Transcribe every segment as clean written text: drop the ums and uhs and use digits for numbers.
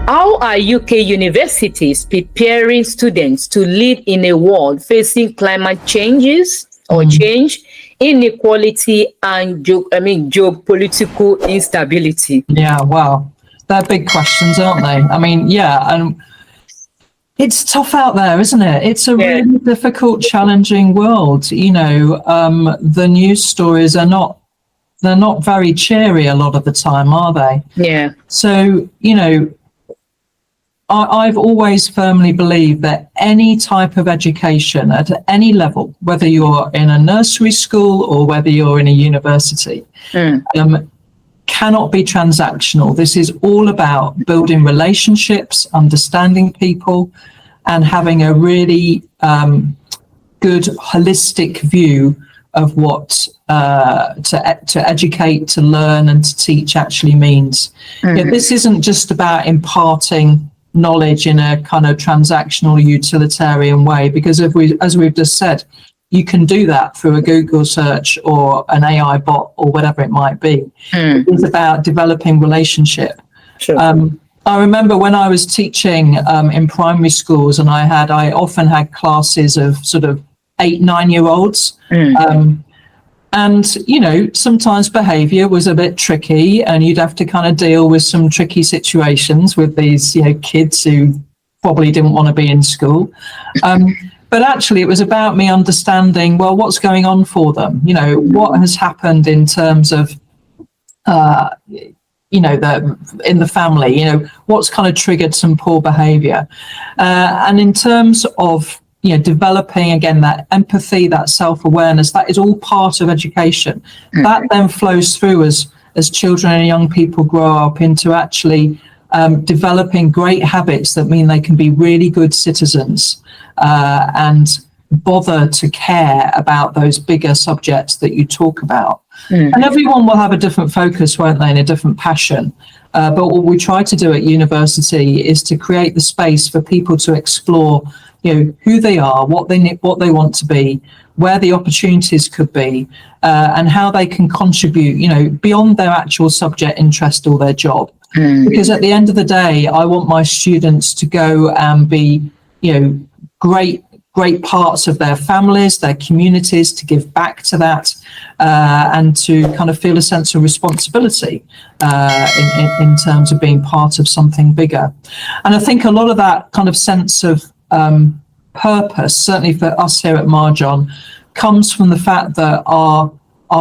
How are UK universities preparing students to lead in a world facing climate changes or change, inequality, and geopolitical instability? Yeah, wow. They're big questions, aren't they? I mean, yeah, and it's tough out there, isn't it? It's a really difficult, challenging world. You know, the news stories they're not very cheery a lot of the time, are they? Yeah. So, you know, I've always firmly believed that any type of education at any level, whether you're in a nursery school or whether you're in a university, cannot be transactional. This is all about building relationships, understanding people, and having a really good holistic view of what to educate, to learn, and to teach actually means. Yeah, this isn't just about imparting knowledge in a kind of transactional utilitarian way, because as we've just said, you can do that through a Google search or an AI bot or whatever it might be. It's about developing relationship. Sure. I remember when I was teaching in primary schools, and I often had classes of sort of 8-9-year-olds. And, you know, sometimes behavior was a bit tricky, and you'd have to kind of deal with some tricky situations with these, you know, kids who probably didn't want to be in school. But actually, it was about me understanding, well, what's going on for them? You know, what has happened in terms of, you know, in the family, you know, what's kind of triggered some poor behavior. And in terms of, you know, developing, again, that empathy, that self-awareness, that is all part of education. That then flows through as children and young people grow up into actually developing great habits that mean they can be really good citizens and bother to care about those bigger subjects that you talk about. And everyone will have a different focus, won't they, and a different passion. But what we try to do at university is to create the space for people to explore, you know, who they are, what they want to be, where the opportunities could be, and how they can contribute, you know, beyond their actual subject interest or their job. Because at the end of the day, I want my students to go and be, you know, great parts of their families, their communities, to give back to that, and to kind of feel a sense of responsibility in terms of being part of something bigger. And I think a lot of that kind of sense of purpose, certainly for us here at Marjon, comes from the fact that our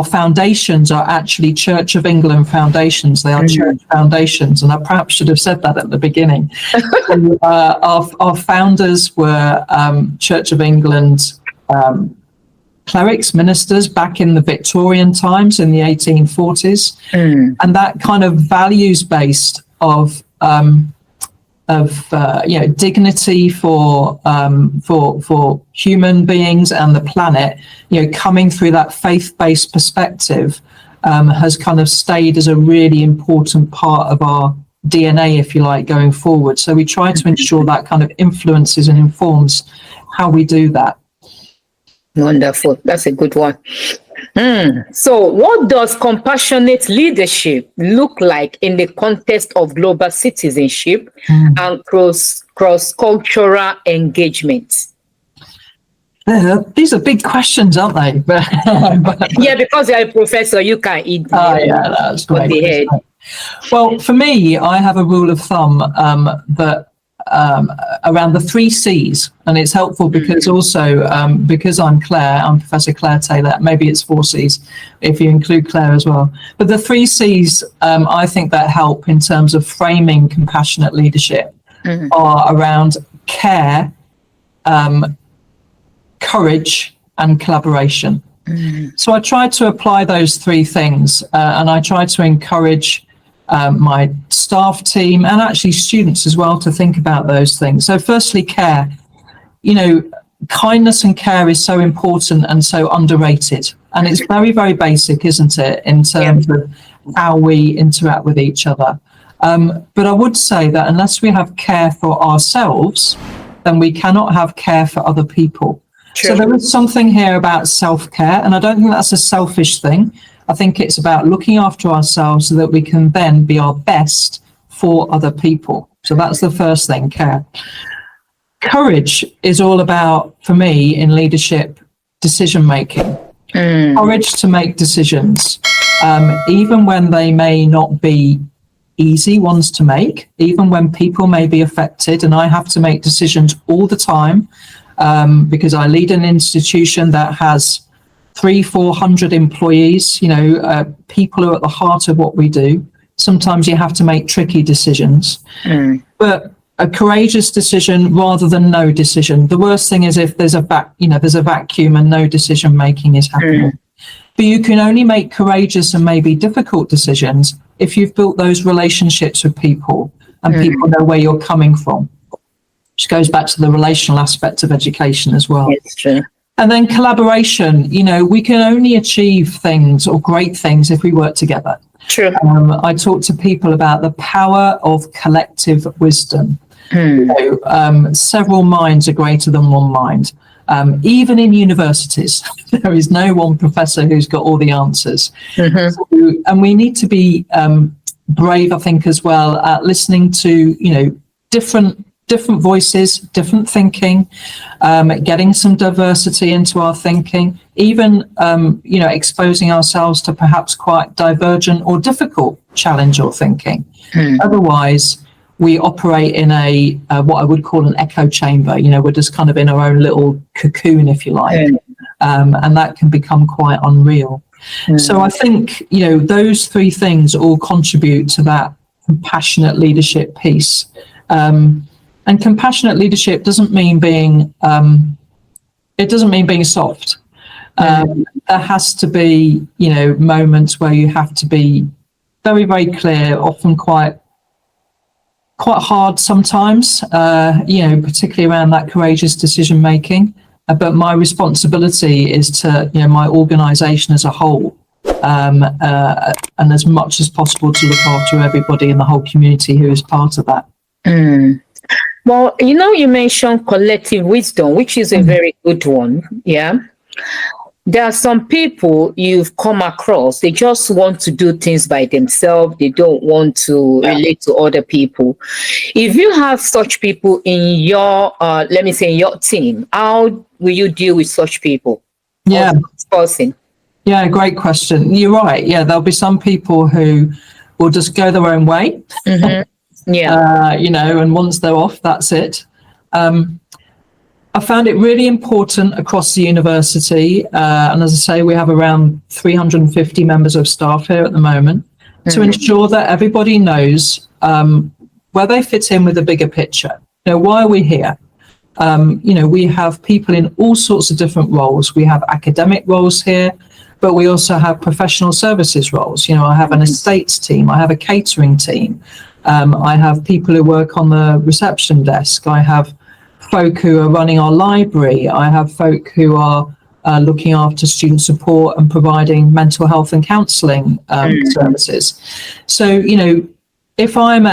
foundations are actually Church of England foundations. They are church foundations, and I perhaps should have said that at the beginning. Our founders were Church of England clerics, ministers back in the Victorian times in the 1840s, and that kind of values based of you know, dignity for human beings and the planet, you know, coming through that faith-based perspective, has kind of stayed as a really important part of our DNA, if you like, going forward. So we try to ensure that kind of influences and informs how we do that. Wonderful. That's a good one. So what does compassionate leadership look like in the context of global citizenship and cross-cultural engagement? These are big questions, aren't they? Yeah, because you're a professor, you can eat. Yeah, that's great. Well, for me, I have a rule of thumb that around the 3 C's, and it's helpful because also because I'm Professor Claire Taylor, maybe it's 4 C's if you include Claire as well. But the 3 C's, I think that help in terms of framing compassionate leadership are around care, courage, and collaboration. So I try to apply those 3 things, and I try to encourage my staff team and actually students as well to think about those things. So firstly, care. You know, kindness and care is so important and so underrated, and it's very, very basic, isn't it, in terms of how we interact with each other. But I would say that unless we have care for ourselves, then we cannot have care for other people. Sure. So there is something here about self-care, and I don't think that's a selfish thing. I think it's about looking after ourselves so that we can then be our best for other people. So that's the first thing, care. Courage is all about, for me, in leadership, decision making. Courage to make decisions, even when they may not be easy ones to make, even when people may be affected. And I have to make decisions all the time, because I lead an institution that has 300-400 employees. People are at the heart of what we do. Sometimes you have to make tricky decisions, but a courageous decision rather than no decision. The worst thing is if there's a vacuum and no decision making is happening. But you can only make courageous and maybe difficult decisions if you've built those relationships with people and people know where you're coming from, which goes back to the relational aspect of education as well. It's true. And then collaboration. We can only achieve things or great things if we work together. True. I talk to people about the power of collective wisdom. Several minds are greater than one mind. Even in universities, there is no one professor who's got all the answers. And we need to be brave, I think, as well, at listening to, different voices, different thinking, getting some diversity into our thinking, even, exposing ourselves to perhaps quite divergent or difficult challenge or thinking. Otherwise, we operate in a what I would call an echo chamber. We're just kind of in our own little cocoon, if you like, and that can become quite unreal. So I think those three things all contribute to that compassionate leadership piece. And compassionate leadership doesn't mean being soft. There has to be moments where you have to be very, very clear, often quite hard sometimes, particularly around that courageous decision making. But my responsibility is to, my organisation as a whole, and as much as possible to look after everybody in the whole community who is part of that. Well, you mentioned collective wisdom, which is a very good one. Yeah. There are some people you've come across, they just want to do things by themselves. They don't want to relate to other people. If you have such people in your, in your team, how will you deal with such people? Yeah. Person? Yeah, great question. You're right. Yeah, there'll be some people who will just go their own way. Yeah. And once they're off, that's it. I found it really important across the university, and as I say, we have around 350 members of staff here at the moment, to ensure that everybody knows where they fit in with the bigger picture. Why are we here? We have people in all sorts of different roles. We have academic roles here, but we also have professional services roles. I have an estates team, I have a catering team, I have people who work on the reception desk, I have folk who are running our library, I have folk who are looking after student support and providing mental health and counselling services. So, if I'm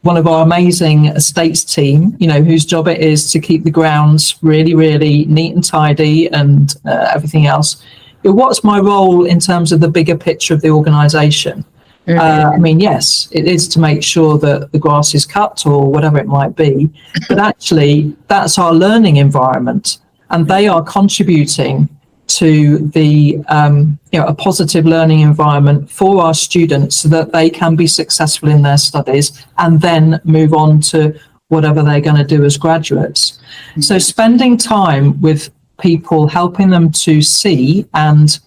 one of our amazing estates team, whose job it is to keep the grounds really, really neat and tidy and everything else, what's my role in terms of the bigger picture of the organisation? Yes, it is to make sure that the grass is cut or whatever it might be, but actually that's our learning environment, and they are contributing to the a positive learning environment for our students so that they can be successful in their studies and then move on to whatever they're going to do as graduates. So spending time with people, helping them to see and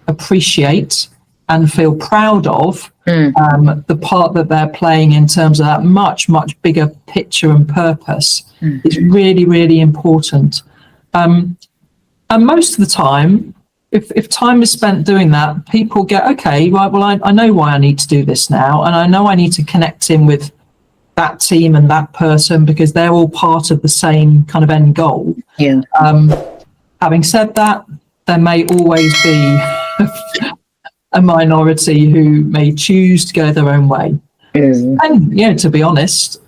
appreciate and feel proud of the part that they're playing in terms of that much, much bigger picture and purpose is really, really important. And most of the time, if time is spent doing that, people get, okay, right, well, I know why I need to do this now, and I know I need to connect in with that team and that person because they're all part of the same kind of end goal. Yeah. Having said that, there may always be a minority who may choose to go their own way. And, to be honest,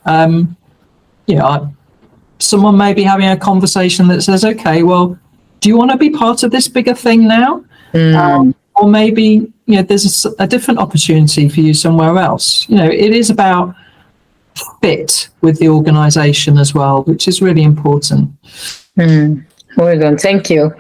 someone may be having a conversation that says, okay, well, do you want to be part of this bigger thing now? Or maybe, there's a different opportunity for you somewhere else. It is about fit with the organisation as well, which is really important. Well done. Thank you.